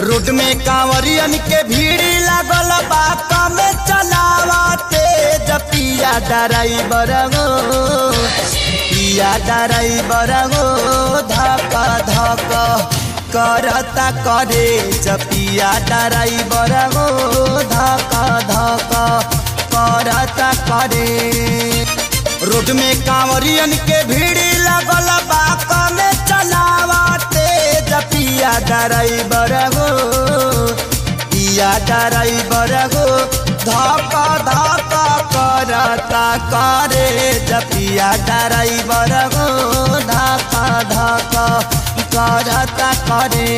Road में कांवरियन के भीड़ लागल बात में चलावते पिया ड्राइवर गो पिया ड्राइवर गो धक धक करता करे पिया ड्राइवर गो धक धक करता करे। रोड में कांवरियन के भीड़ लागल बात में चलावते पिया ड्राइवर गो पिया ड्राइवर गो धक धक करता करे पिया ड्राइवर गो धक धक करता करे।